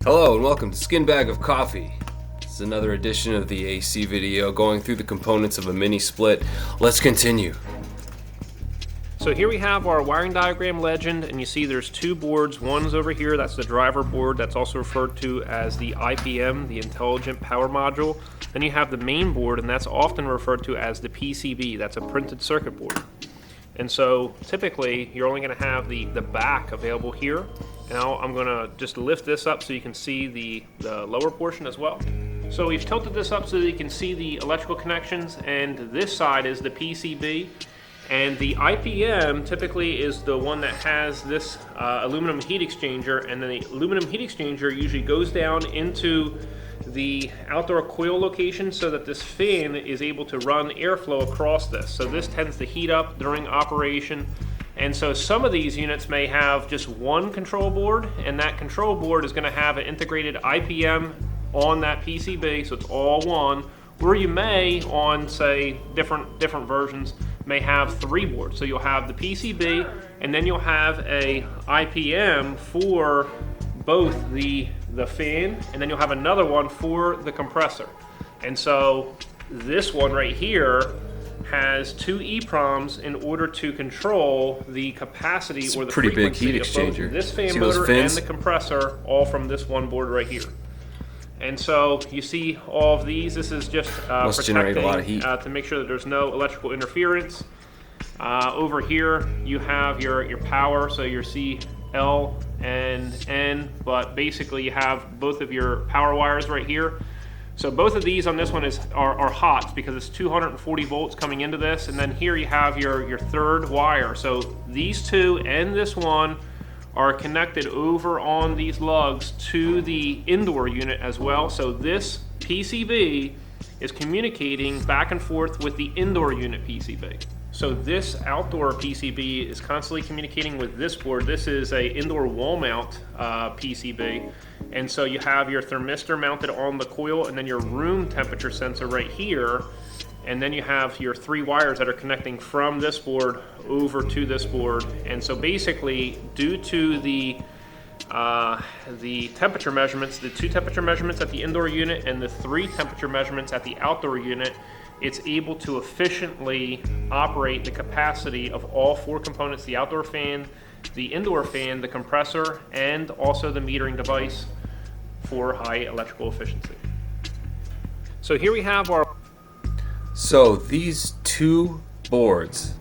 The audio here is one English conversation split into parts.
Hello and welcome to Skin Bag of Coffee. This is another edition of the AC video going through the components of a mini split. Let's continue. So here we have our wiring diagram legend, and you see there's two boards. One's over here, that's the driver board, that's also referred to as the IPM, the Intelligent Power Module. Then you have the main board, and that's often referred to as the PCB, that's a printed circuit board. And so typically you're only going to have the back available here. Now I'm going to just lift this up so you can see the lower portion as well. So we've tilted this up so that you can see the electrical connections, and this side is the PCB. And the IPM typically is the one that has this aluminum heat exchanger, and then the aluminum heat exchanger usually goes down into the outdoor coil location so that this fan is able to run airflow across this. So this tends to heat up during operation. And so some of these units may have just one control board, and that control board is going to have an integrated IPM on that PCB, so it's all one. Or you may, on say different versions, may have three boards. So you'll have the PCB, and then you'll have a IPM for both the fan, and then you'll have another one for the compressor. And so this one right here has two EEPROMs in order to control the capacity or the pretty big frequency heat of both exchanger. this fan See those motor and fins? the compressor, all from this one board right here. And so you see all of these. This is just Must generate a lot of heat. to make sure that there's no electrical interference. Over here you have your power, so your C, L, and N, but basically you have both of your power wires right here. So both of these on this one are hot because it's 240 volts coming into this, and then here you have your third wire. So these two and this one are connected over on these lugs to the indoor unit as well. So this PCB is communicating back and forth with the indoor unit PCB. So this outdoor PCB is constantly communicating with this board. This is a indoor wall mount PCB. And so you have your thermistor mounted on the coil, and then your room temperature sensor right here. And then you have your three wires that are connecting from this board over to this board. And so basically, due to the temperature measurements, the two temperature measurements at the indoor unit and the three temperature measurements at the outdoor unit, it's able to efficiently operate the capacity of all four components: the outdoor fan, the indoor fan, the compressor, and also the metering device for high electrical efficiency. So here we have our... So these two boards,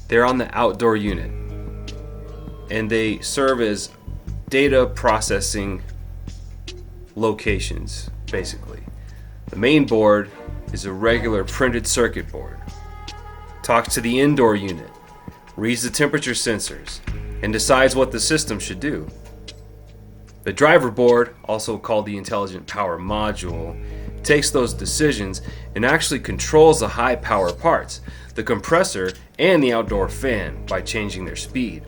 they're on the outdoor unit, and they serve as data processing locations, basically. The main board is a regular printed circuit board. Talks to the indoor unit, reads the temperature sensors, and decides what the system should do. The driver board, also called the Intelligent Power Module, takes those decisions and actually controls the high power parts, the compressor and the outdoor fan, by changing their speed.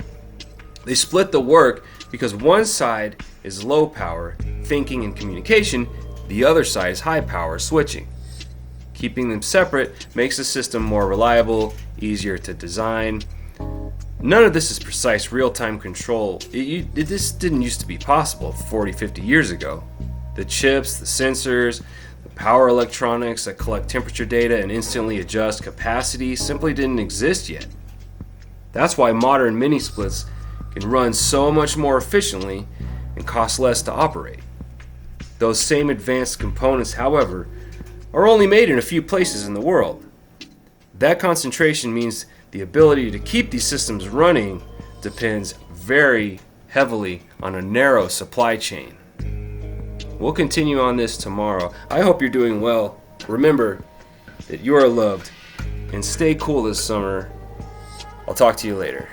They split the work because one side is low power, thinking and communication, the other side is high power, switching. Keeping them separate makes the system more reliable, easier to design. None of this is precise real-time control. This didn't used to be possible 40, 50 years ago. The chips, the sensors, the power electronics that collect temperature data and instantly adjust capacity simply didn't exist yet. That's why modern mini splits can run so much more efficiently and cost less to operate. Those same advanced components, however, are only made in a few places in the world. That concentration means the ability to keep these systems running depends very heavily on a narrow supply chain. We'll continue on this tomorrow. I hope you're doing well. Remember that you are loved, and stay cool this summer. I'll talk to you later.